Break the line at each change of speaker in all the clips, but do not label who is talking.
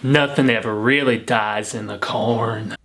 Nothing ever really dies in the corn.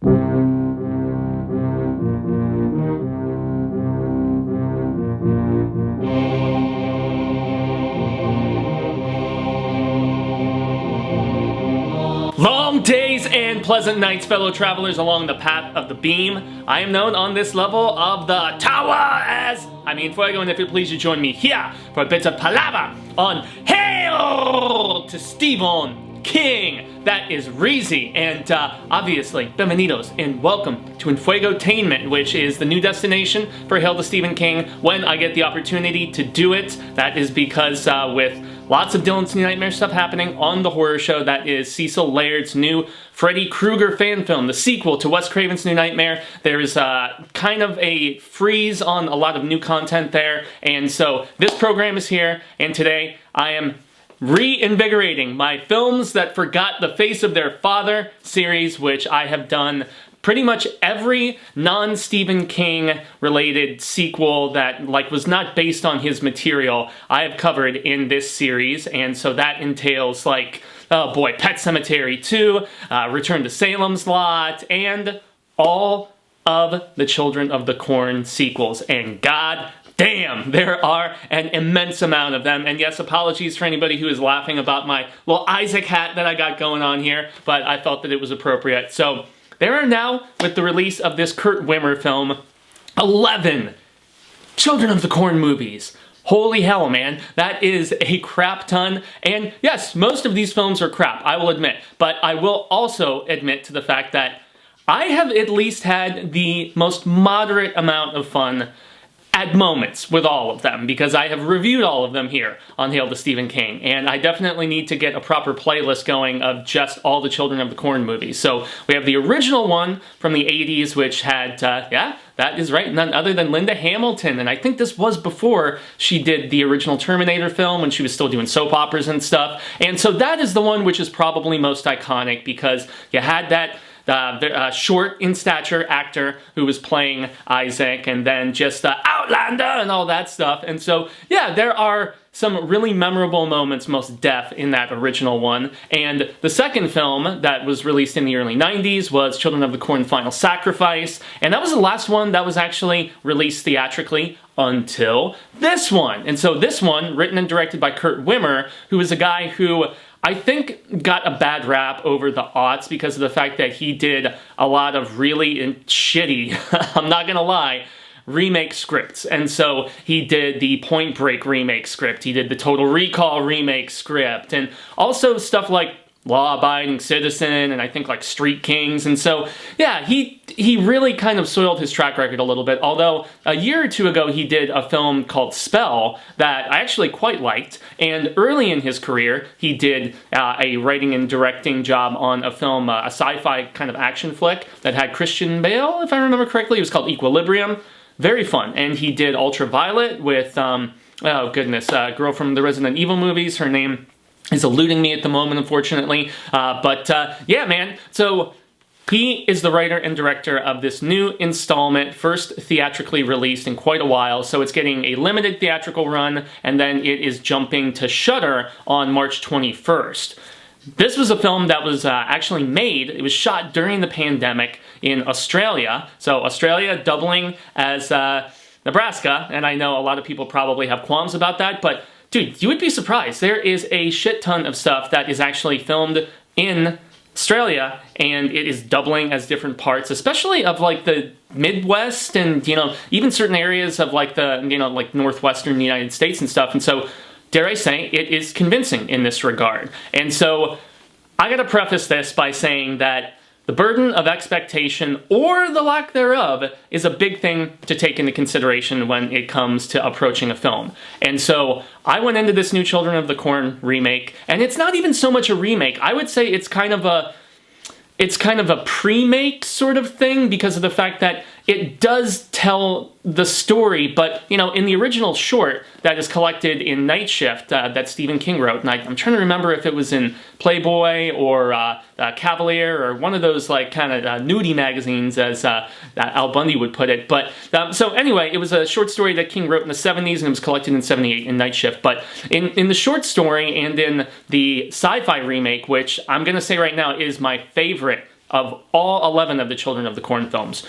Long days and pleasant nights, fellow travelers along the path of the beam. I am known on this level of the tower as Jaime En Fuego, and if it please you join me here for a bit of palabra on Hail to Stephen King. That is Reezy, and obviously, bienvenidos and welcome to Enfuegotainment, which is the new destination for Hail to Stephen King when I get the opportunity to do it. That is because with lots of Dylan's New Nightmare stuff happening on the horror show, that is Cecil Laird's new Freddy Krueger fan film, the sequel to Wes Craven's New Nightmare. There's kind of a freeze on a lot of new content there, and so this program is here, and today I am reinvigorating my Films That Forgot the Face of Their Father series, which I have done pretty much every non-Stephen King related sequel that was not based on his material I have covered in this series, and so that entails oh boy, Pet Sematary 2, Return to Salem's Lot, and all of the Children of the Corn sequels, and god damn, there are an immense amount of them. And yes, apologies for anybody who is laughing about my little Isaac hat that I got going on here, but I felt that it was appropriate. So there are now, with the release of this Kurt Wimmer film, 11 Children of the Corn movies. Holy hell, man. That is a crap ton. And yes, most of these films are crap, I will admit. But I will also admit to the fact that I have at least had the most moderate amount of fun at moments with all of them, because I have reviewed all of them here on Hail to Stephen King, and I definitely need to get a proper playlist going of just all the Children of the Corn movies. So we have the original one from the 80s, which had, yeah, that is right, none other than Linda Hamilton, and I think this was before she did the original Terminator film, when she was still doing soap operas and stuff, and so that is the one which is probably most iconic, because you had that short in stature actor who was playing Isaac, and then just Outlander and all that stuff. And so, yeah, there are some really memorable moments, most deaf, in that original one. And the second film that was released in the early 90s was Children of the Corn Final Sacrifice, and that was the last one that was actually released theatrically until this one. And so this one, written and directed by Kurt Wimmer, who is a guy who I think got a bad rap over the aughts because of the fact that he did a lot of really shitty, I'm not gonna lie, remake scripts. And so he did the Point Break remake script, he did the Total Recall remake script, and also stuff like Law Abiding Citizen, and I think Street Kings. And so, yeah, he really kind of soiled his track record a little bit, although a year or two ago he did a film called Spell that I actually quite liked, and early in his career he did a writing and directing job on a film, a sci-fi kind of action flick that had Christian Bale, if I remember correctly. It was called Equilibrium. Very fun. And he did Ultraviolet with, oh goodness, a girl from the Resident Evil movies. Her name is eluding me at the moment, unfortunately. Yeah, man. So he is the writer and director of this new installment, first theatrically released in quite a while. So it's getting a limited theatrical run, and then it is jumping to Shudder on March 21st. This was a film that was actually made, it was shot during the pandemic in Australia. So Australia doubling as Nebraska, and I know a lot of people probably have qualms about that, but dude, you would be surprised. There is a shit ton of stuff that is actually filmed in Australia, and it is doubling as different parts, especially of the Midwest and, even certain areas of the, northwestern United States and stuff. And so, dare I say, it is convincing in this regard. And so, I gotta preface this by saying that the burden of expectation, or the lack thereof, is a big thing to take into consideration when it comes to approaching a film. And so, I went into this new Children of the Corn remake, and it's not even so much a remake. I would say it's kind of a pre-make sort of thing, because of the fact that it does tell the story, but, you know, in the original short that is collected in Night Shift that Stephen King wrote, and I'm trying to remember if it was in Playboy or Cavalier or one of those, like, kind of nudie magazines, as Al Bundy would put it. But, so anyway, it was a short story that King wrote in the 70s, and it was collected in 78 in Night Shift. But in the short story and in the sci-fi remake, which I'm going to say right now is my favorite of all 11 of the Children of the Corn films,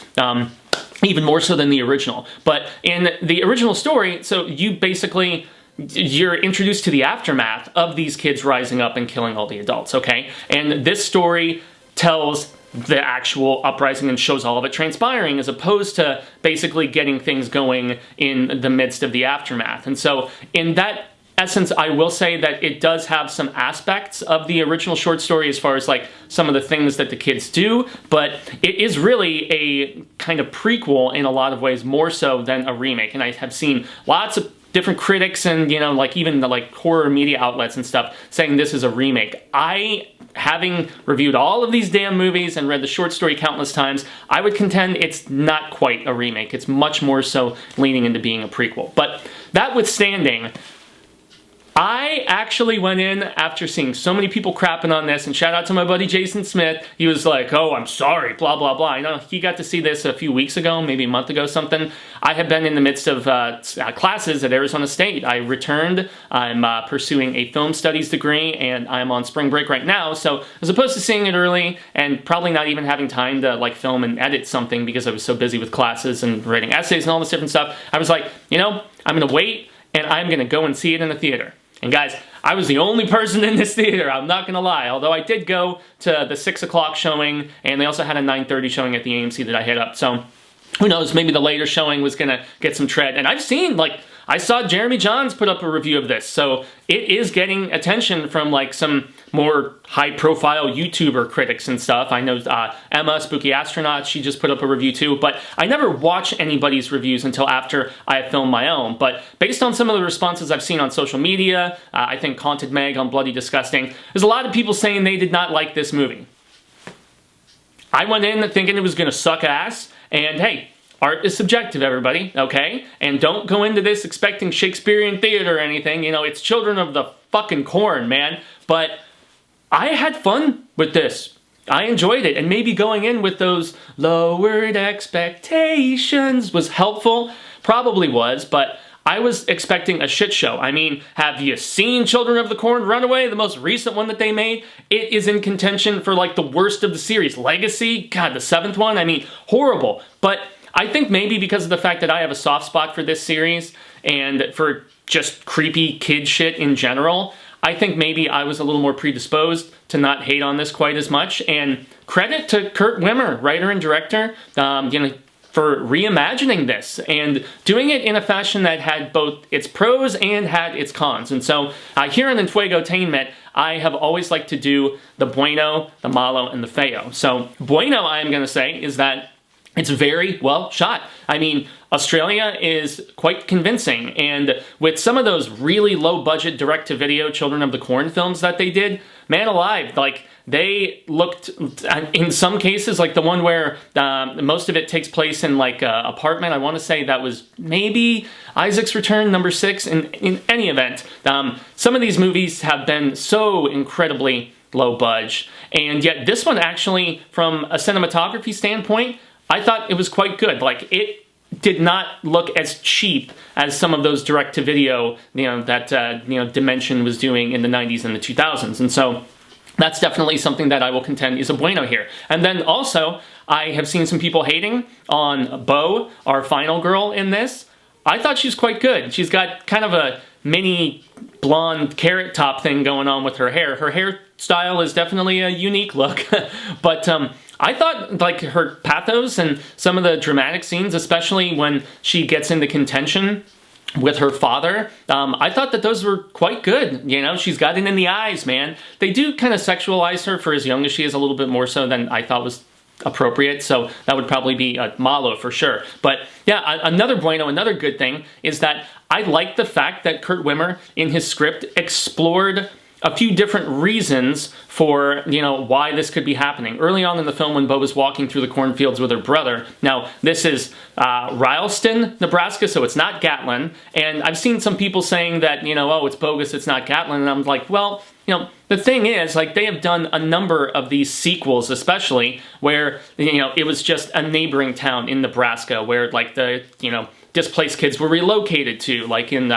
even more so than the original. But in the original story, so you're introduced to the aftermath of these kids rising up and killing all the adults, okay? And this story tells the actual uprising and shows all of it transpiring, as opposed to basically getting things going in the midst of the aftermath. And so in that essence, I will say that it does have some aspects of the original short story as far as like some of the things that the kids do, but it is really a kind of prequel in a lot of ways, more so than a remake. And I have seen lots of different critics and, you know, like even the like horror media outlets and stuff saying this is a remake. Having reviewed all of these damn movies and read the short story countless times, I would contend it's not quite a remake. It's much more so leaning into being a prequel. But that withstanding, I actually went in after seeing so many people crapping on this, and shout out to my buddy Jason Smith. He was like, oh, I'm sorry, blah, blah, blah. I know he got to see this a few weeks ago, maybe a month ago, something. I have been in the midst of classes at Arizona State. I returned. I'm pursuing a film studies degree, and I'm on spring break right now. So as opposed to seeing it early and probably not even having time to like film and edit something because I was so busy with classes and writing essays and all this different stuff, I was like, you know, I'm going to wait, and I'm going to go and see it in the theater. And guys, I was the only person in this theater, I'm not gonna lie, although I did go to the 6 o'clock showing, and they also had a 9:30 showing at the AMC that I hit up, so who knows, maybe the later showing was gonna get some tread. And I've seen, like, I saw Jeremy Johns put up a review of this, so it is getting attention from like some more high-profile YouTuber critics and stuff. I know Emma, Spooky Astronaut, she just put up a review too, but I never watch anybody's reviews until after I have filmed my own. But based on some of the responses I've seen on social media, I think Haunted Meg on Bloody Disgusting, there's a lot of people saying they did not like this movie. I went in thinking it was gonna suck ass, and hey, art is subjective, everybody, okay? And don't go into this expecting Shakespearean theater or anything. You know, it's Children of the fucking Corn, man. But I had fun with this. I enjoyed it. And maybe going in with those lowered expectations was helpful. Probably was, but I was expecting a shit show. I mean, have you seen Children of the Corn Runaway, the most recent one that they made? It is in contention for like the worst of the series. Legacy, God, the 7th one, I mean, horrible. But I think maybe because of the fact that I have a soft spot for this series and for just creepy kid shit in general, I think maybe I was a little more predisposed to not hate on this quite as much. And credit to Kurt Wimmer, writer and director, you know, for reimagining this and doing it in a fashion that had both its pros and had its cons. And so here on Enfuegotainment, I have always liked to do the Bueno, the Malo, and the Feo. So Bueno, I am going to say, is that it's very well shot. I mean, Australia is quite convincing, and with some of those really low-budget direct-to-video Children of the Corn films that they did, man alive, like, they looked, in some cases, like the one where most of it takes place in, like, an apartment. I want to say that was maybe Isaac's Return, number 6. In any event, some of these movies have been so incredibly low-budge, and yet this one actually, from a cinematography standpoint, I thought it was quite good. Like, it did not look as cheap as some of those direct-to-video, you know, that, you know, Dimension was doing in the 90s and the 2000s. And so that's definitely something that I will contend is a bueno here. And then also, I have seen some people hating on Bo, our final girl in this. I thought she's quite good. She's got kind of a mini blonde carrot top thing going on with her hair. Her hairstyle is definitely a unique look, but I thought, like, her pathos and some of the dramatic scenes, especially when she gets into contention with her father, I thought that those were quite good. You know, she's got it in the eyes, man. They do kind of sexualize her for as young as she is, a little bit more so than I thought was appropriate, so that would probably be a Malo for sure. But yeah, another bueno, another good thing is that I like the fact that Kurt Wimmer in his script explored a few different reasons for, why this could be happening. Early on in the film when Bo was walking through the cornfields with her brother, now this is Rylston, Nebraska, so it's not Gatlin, and I've seen some people saying that, oh, it's bogus, it's not Gatlin, and I'm like, well, the thing is, like, they have done a number of these sequels, especially, where, it was just a neighboring town in Nebraska, where, like, the, displaced kids were relocated to, like in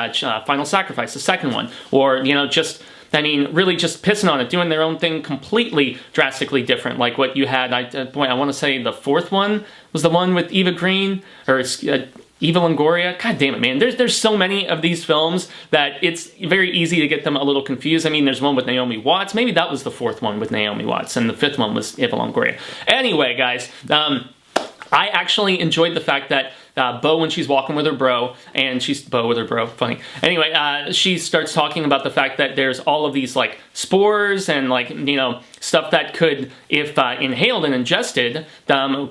Final Sacrifice, the second one, or, really just pissing on it, doing their own thing completely drastically different, like what you had, I want to say the fourth one was the one with Eva Green, or Eva Longoria. God damn it, man. There's so many of these films that it's very easy to get them a little confused. I mean, there's one with Naomi Watts. Maybe that was the fourth one with Naomi Watts, and the fifth one was Eva Longoria. Anyway, guys, I actually enjoyed the fact that Bo, when she's walking with her bro, and she's Bo with her bro, funny. Anyway, she starts talking about the fact that there's all of these, like, spores and, like, stuff that could, if inhaled and ingested,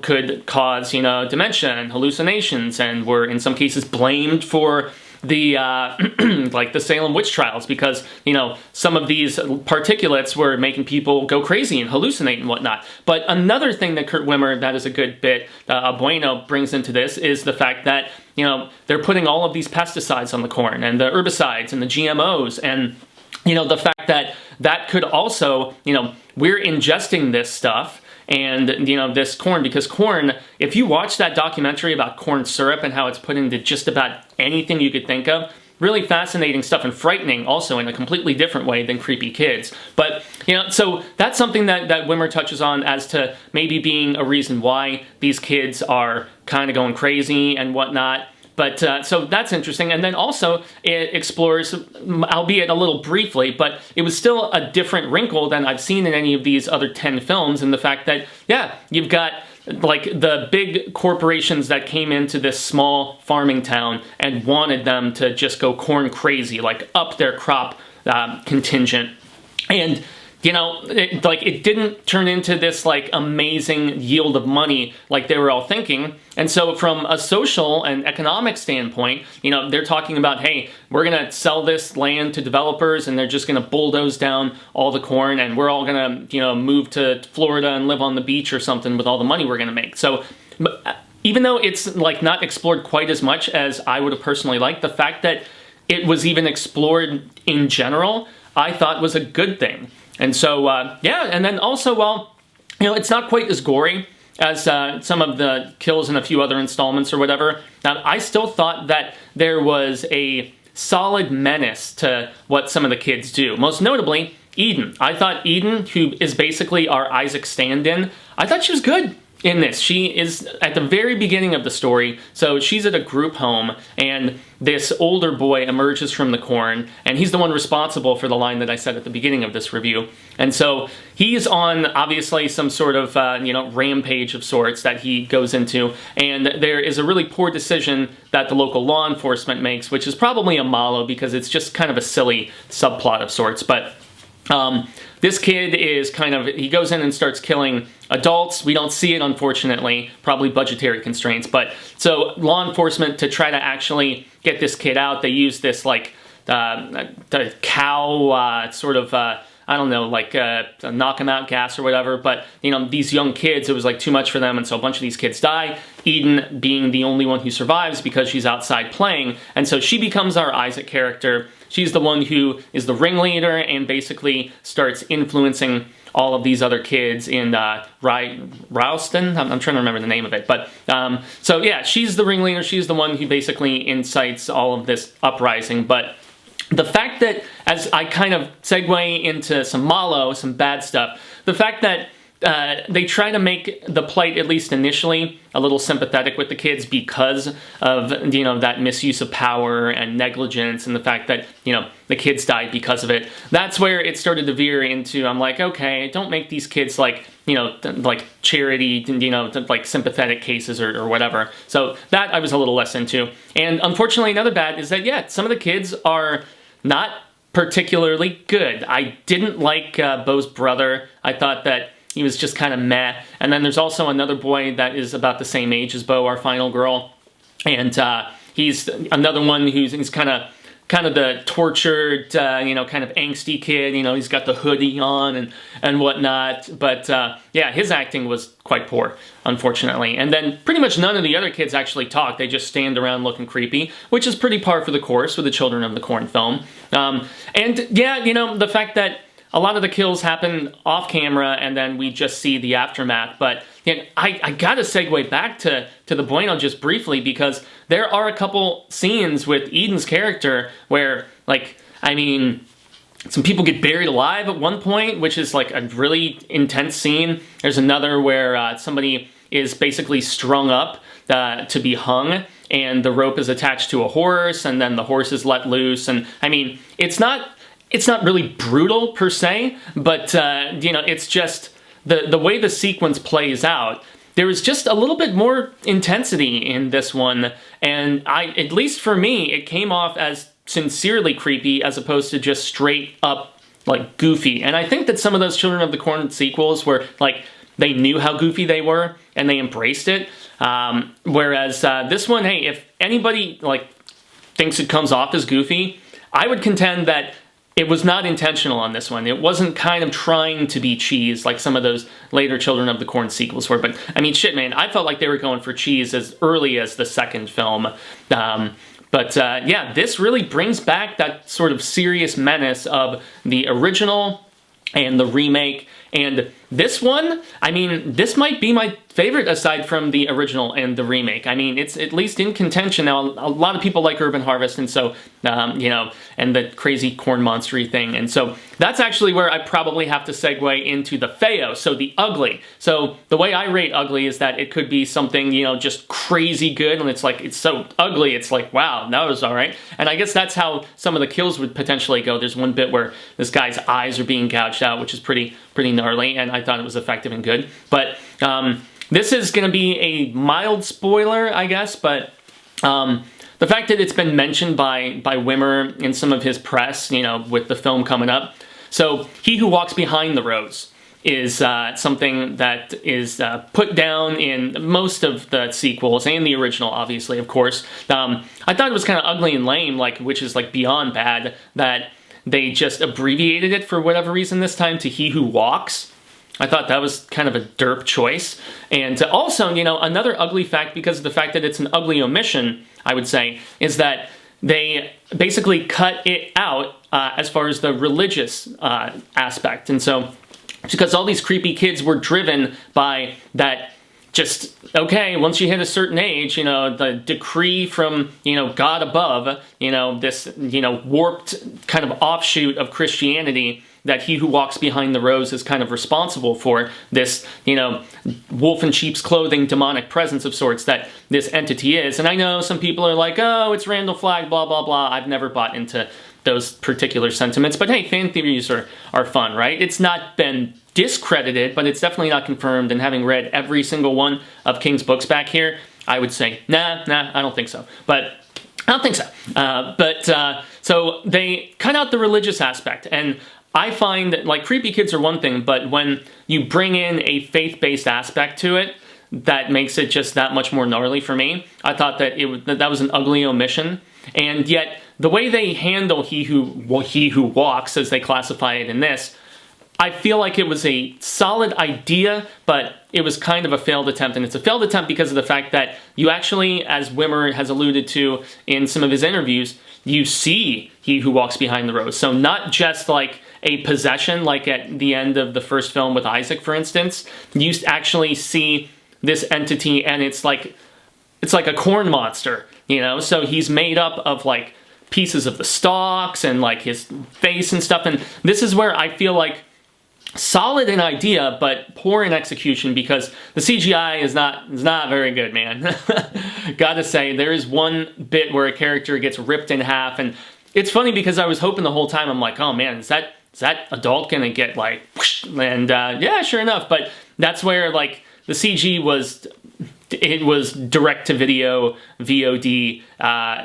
could cause, dementia and hallucinations, and were in some cases blamed for the like the Salem witch trials, because some of these particulates were making people go crazy and hallucinate and whatnot. But another thing that Kurt Wimmer, that is a good bit, Bueno brings into this, is the fact that they're putting all of these pesticides on the corn and the herbicides and the GMOs, and the fact that that could also, we're ingesting this stuff. And, this corn, because corn, if you watch that documentary about corn syrup and how it's put into just about anything you could think of, really fascinating stuff, and frightening also in a completely different way than Creepy Kids. But, so that's something that Wimmer touches on as to maybe being a reason why these kids are kind of going crazy and whatnot. But, so that's interesting. And then also, it explores, albeit a little briefly, but it was still a different wrinkle than I've seen in any of these other 10 films, in the fact that, yeah, you've got, like, the big corporations that came into this small farming town and wanted them to just go corn crazy, like, up their crop contingent. And it didn't turn into this, like, amazing yield of money like they were all thinking. And so from a social and economic standpoint, they're talking about, hey, we're going to sell this land to developers, and they're just going to bulldoze down all the corn, and we're all going to, move to Florida and live on the beach or something with all the money we're going to make. So even though it's, like, not explored quite as much as I would have personally liked, the fact that it was even explored in general, I thought was a good thing. And so, yeah, and then also, well, it's not quite as gory as some of the kills in a few other installments or whatever. Now, I still thought that there was a solid menace to what some of the kids do. Most notably, Eden. I thought Eden, who is basically our Isaac stand-in, I thought she was good in this. She is at the very beginning of the story, so she's at a group home, and this older boy emerges from the corn, and he's the one responsible for the line that I said at the beginning of this review. And so he's on, obviously, some sort of, rampage of sorts that he goes into, and there is a really poor decision that the local law enforcement makes, which is probably a Malo, because it's just kind of a silly subplot of sorts. But this kid is he goes in and starts killing adults. We don't see it, unfortunately, probably budgetary constraints. But so law enforcement, to try to actually get this kid out, they use this, like, the cow sort of, I don't know, like knock him out gas or whatever. But, these young kids, it was like too much for them. And so a bunch of these kids die, Eden being the only one who survives because she's outside playing. And so she becomes our Isaac character. She's the one who is the ringleader and basically starts influencing all of these other kids in Rylston. I'm trying to remember the name of it. But so yeah, she's the ringleader. She's the one who basically incites all of this uprising. But the fact that, as I kind of segue into some Malo, some bad stuff, the fact that they try to make the plight, at least initially, a little sympathetic with the kids because of, that misuse of power and negligence, and the fact that, the kids died because of it. That's where it started to veer into, I'm like, okay, don't make these kids like, like charity, like sympathetic cases or whatever. So that I was a little less into. And unfortunately, another bad is that, yeah, some of the kids are not particularly good. I didn't like Bo's brother. I thought that he was just kind of meh. And then there's also another boy that is about the same age as Bo, our final girl. And he's another one he's kind of kind of the tortured, you know, kind of angsty kid. You know, he's got the hoodie on and whatnot. But yeah, his acting was quite poor, unfortunately. And then pretty much none of the other kids actually talk. They just stand around looking creepy, which is pretty par for the course with the Children of the Corn film. And yeah, you know, the fact that a lot of the kills happen off camera and then we just see the aftermath. But you know, I gotta segue back to the Bueno just briefly, because there are a couple scenes with Eden's character where, like, I mean, some people get buried alive at one point, which is like a really intense scene. There's another where somebody is basically strung up to be hung, and the rope is attached to a horse, and then the horse is let loose. And I mean, it's not really brutal per se, but you know, it's just the way the sequence plays out. There is just a little bit more intensity in this one, and at least for me, it came off as sincerely creepy as opposed to just straight up like goofy. And I think that some of those Children of the Corn sequels were like, they knew how goofy they were and they embraced it. Whereas this one, hey, if anybody like thinks it comes off as goofy, I would contend that it was not intentional on this one. It wasn't kind of trying to be cheese like some of those later Children of the Corn sequels were. But I mean, shit, man, I felt like they were going for cheese as early as the second film. But yeah, this really brings back that sort of serious menace of the original and the remake. And this one, I mean, this might be my favorite aside from the original and the remake. I mean, it's at least in contention. Now, a lot of people like Urban Harvest, and so, you know, and the crazy corn monstery thing. And so that's actually where I probably have to segue into the feo, so the ugly. So the way I rate ugly is that it could be something, you know, just crazy good, and it's like, it's so ugly, it's like, wow, that was all right. And I guess that's how some of the kills would potentially go. There's one bit where this guy's eyes are being gouged out, which is pretty gnarly, and I thought it was effective and good. But this is going to be a mild spoiler, I guess, but the fact that it's been mentioned by Wimmer in some of his press, you know, with the film coming up. So, He Who Walks Behind the Rose is something that is put down in most of the sequels, and the original, obviously, of course. I thought it was kind of ugly and lame, like, which is like beyond bad, that they just abbreviated it for whatever reason this time to He Who Walks. I thought that was kind of a derp choice. And also, you know, another ugly fact, because of the fact that it's an ugly omission, I would say, is that they basically cut it out as far as the religious aspect. And so, because all these creepy kids were driven by that, just, okay, once you hit a certain age, you know, the decree from, you know, God above, you know, this, you know, warped kind of offshoot of Christianity, that He Who Walks Behind the Rose is kind of responsible for, this, you know, wolf in sheep's clothing demonic presence of sorts that this entity is. And I know some people are like, oh, it's Randall Flagg, blah, blah, blah. I've never bought into those particular sentiments, but hey, fan theories are fun, right? It's not been discredited, but it's definitely not confirmed, and having read every single one of King's books back here, I would say, nah, I don't think so. But I don't think so. So they cut out the religious aspect, and I find that, like, creepy kids are one thing, but when you bring in a faith-based aspect to it, that makes it just that much more gnarly for me. I thought that that was an ugly omission, and yet the way they handle He Who Walks, as they classify it in this, I feel like it was a solid idea, but it was kind of a failed attempt. And it's a failed attempt because of the fact that you actually, as Wimmer has alluded to in some of his interviews, you see He Who Walks Behind the Rose. So not just like a possession, like at the end of the first film with Isaac, for instance. You actually see this entity, and it's like a corn monster, you know? So he's made up of like pieces of the stalks and like his face and stuff. And this is where I feel like solid in idea, but poor in execution, because the CGI is not very good, man. Gotta say, there is one bit where a character gets ripped in half, and it's funny because I was hoping the whole time, I'm like, oh man, is that adult gonna get like, whoosh? And yeah, sure enough, but that's where like the CG was, it was direct-to-video VOD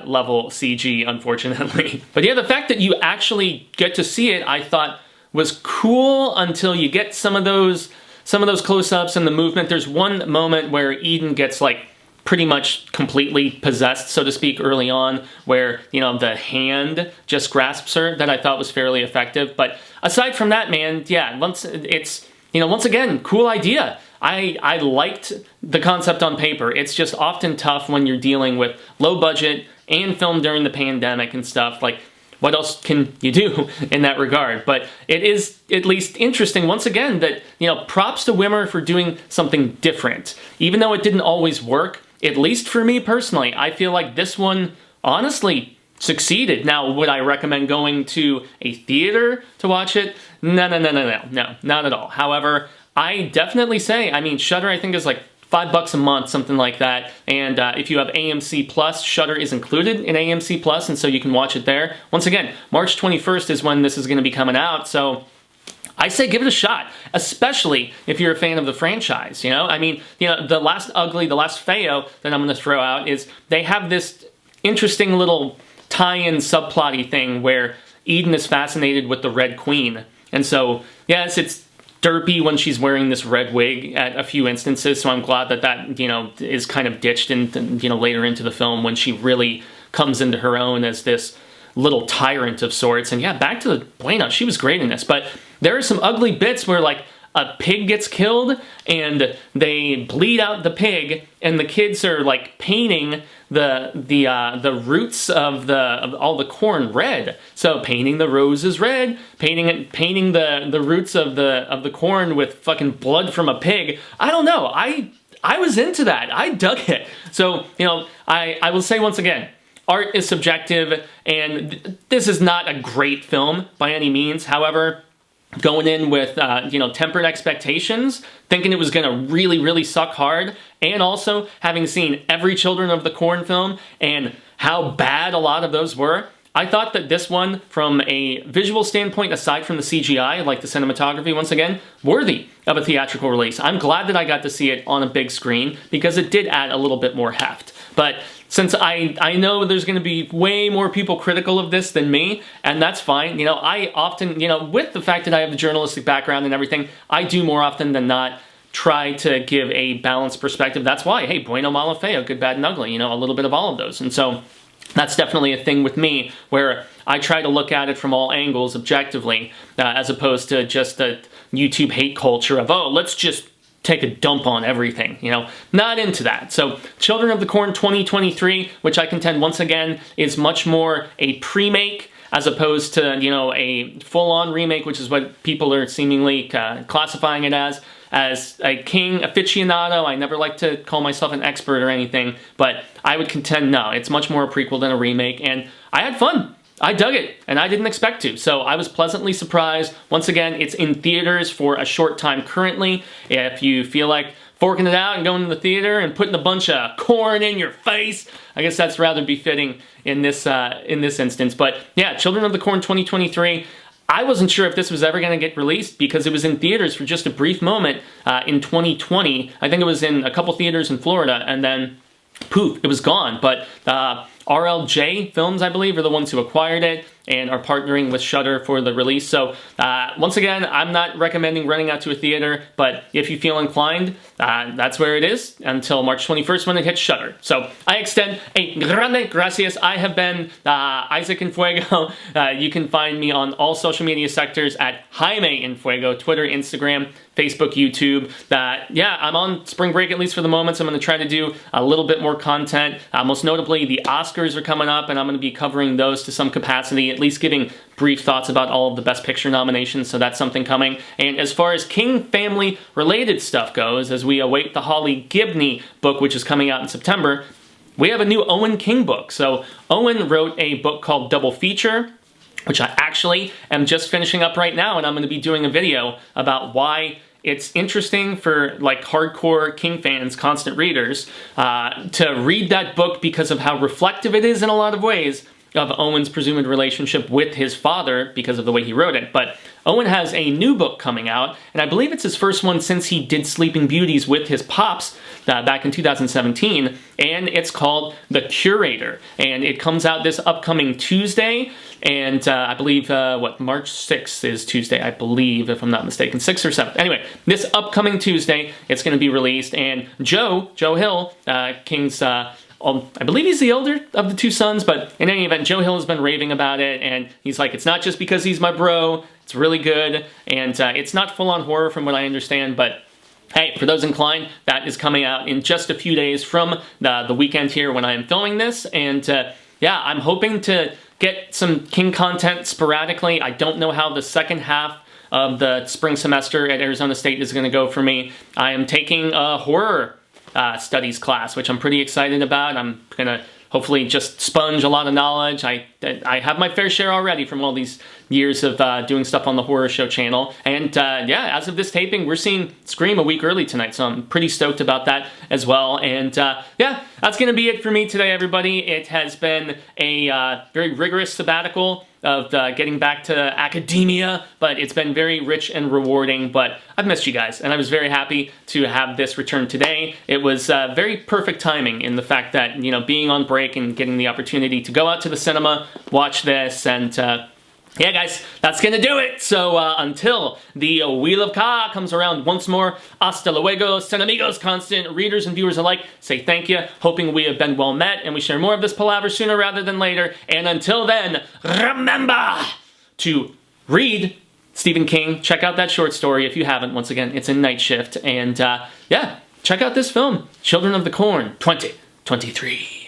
level CG, unfortunately. But yeah, the fact that you actually get to see it, I thought was cool until you get some of those close-ups and the movement. There's one moment where Eden gets like pretty much completely possessed, so to speak, early on, where, you know, the hand just grasps her, that I thought was fairly effective. But aside from that, man, yeah, once again, cool idea. I liked the concept on paper. It's just often tough when you're dealing with low budget and filmed during the pandemic and stuff. Like, what else can you do in that regard? But it is at least interesting, once again, that, you know, props to Wimmer for doing something different. Even though it didn't always work, at least for me personally, I feel like this one, honestly, succeeded. Now, would I recommend going to a theater to watch it? No, not at all. However, I definitely say, I mean, Shudder I think is like $5 a month, something like that. And if you have AMC Plus, Shudder is included in AMC Plus, and so you can watch it there. Once again, March 21st is when this is going to be coming out, so I say give it a shot, especially if you're a fan of the franchise, you know? I mean, you know, the last Feo that I'm going to throw out is they have this interesting little tie-in subplotty thing where Eden is fascinated with the Red Queen. And so, yes, it's derpy when she's wearing this red wig at a few instances, so I'm glad that, you know, is kind of ditched in, you know, later into the film when she really comes into her own as this little tyrant of sorts. And yeah, back to the Bueno, she was great in this, but there are some ugly bits where, like, a pig gets killed and they bleed out the pig, and the kids are like painting the roots of all the corn red. So painting the roses red, painting the roots of the corn with fucking blood from a pig. I don't know. I was into that. I dug it. So, you know, I will say once again, art is subjective, and this is not a great film by any means. However, going in with, you know, tempered expectations, thinking it was going to really, really suck hard, and also having seen every Children of the Corn film and how bad a lot of those were, I thought that this one, from a visual standpoint, aside from the CGI, like the cinematography, once again, worthy of a theatrical release. I'm glad that I got to see it on a big screen, because it did add a little bit more heft. But since I know there's going to be way more people critical of this than me, and that's fine. You know, I often, you know, with the fact that I have the journalistic background and everything, I do more often than not try to give a balanced perspective. That's why, hey, Bueno, Malo, Feo, good, bad, and ugly, you know, a little bit of all of those. And so that's definitely a thing with me, where I try to look at it from all angles objectively, as opposed to just the YouTube hate culture of, oh, let's just take a dump on everything, you know, not into that. So Children of the Corn 2023, which I contend once again is much more a pre-make as opposed to, you know, a full-on remake, which is what people are seemingly classifying it as a King aficionado. I never like to call myself an expert or anything, but I would contend no, it's much more a prequel than a remake, and I had fun. I dug it, and I didn't expect to, so I was pleasantly surprised. Once again, it's in theaters for a short time currently. If you feel like forking it out and going to the theater and putting a bunch of corn in your face, I guess that's rather befitting in this instance. But yeah, Children of the Corn 2023, I wasn't sure if this was ever going to get released, because it was in theaters for just a brief moment in 2020. I think it was in a couple theaters in Florida, and then poof, it was gone. But RLJ Films, I believe, are the ones who acquired it and are partnering with Shudder for the release. So once again, I'm not recommending running out to a theater, but if you feel inclined, that's where it is until March 21st when it hits Shudder. So I extend a grande gracias. I have been Isaac En Fuego. You can find me on all social media sectors at Jaime En Fuego, Twitter, Instagram, Facebook, YouTube. Yeah, I'm on spring break, at least for the moment, so I'm going to try to do a little bit more content. Most notably, the Oscars are coming up, and I'm going to be covering those to some capacity, at least giving brief thoughts about all of the Best Picture nominations, so that's something coming. And as far as King family-related stuff goes, as we await the Holly Gibney book, which is coming out in September, we have a new Owen King book. So Owen wrote a book called Double Feature, which I actually am just finishing up right now, and I'm going to be doing a video about why it's interesting for, like, hardcore King fans, constant readers, to read that book because of how reflective it is in a lot of ways of Owen's presumed relationship with his father because of the way he wrote it. But Owen has a new book coming out, and I believe it's his first one since he did Sleeping Beauties with his pops back in 2017, and it's called The Curator. And it comes out this upcoming Tuesday, and I believe, March 6th is Tuesday, I believe, if I'm not mistaken, 6th or 7th. Anyway, this upcoming Tuesday, it's going to be released, and Joe Hill, King's... I believe he's the older of the two sons, but in any event, Joe Hill has been raving about it, and he's like, it's not just because he's my bro, it's really good, and it's not full-on horror from what I understand, but hey, for those inclined, that is coming out in just a few days from the weekend here when I am filming this, and yeah, I'm hoping to get some King content sporadically. I don't know how the second half of the spring semester at Arizona State is going to go for me. I am taking a horror studies class, which I'm pretty excited about. I'm gonna hopefully just sponge a lot of knowledge. I have my fair share already from all these years of doing stuff on the Horror Show channel. And yeah, as of this taping, we're seeing Scream a week early tonight, so I'm pretty stoked about that as well. And yeah, that's gonna be it for me today, everybody. It has been a very rigorous sabbatical of getting back to academia, but it's been very rich and rewarding. But I've missed you guys, and I was very happy to have this return today. It was very perfect timing in the fact that, you know, being on break and getting the opportunity to go out to the cinema, watch this, and yeah, guys, that's gonna do it. So until the Wheel of Ka comes around once more, hasta luego, sen amigos, constant readers and viewers alike, say thank you, hoping we have been well met, and we share more of this palaver sooner rather than later. And until then, remember to read Stephen King. Check out that short story if you haven't. Once again, it's in Night Shift. And yeah, check out this film, Children of the Corn 2023.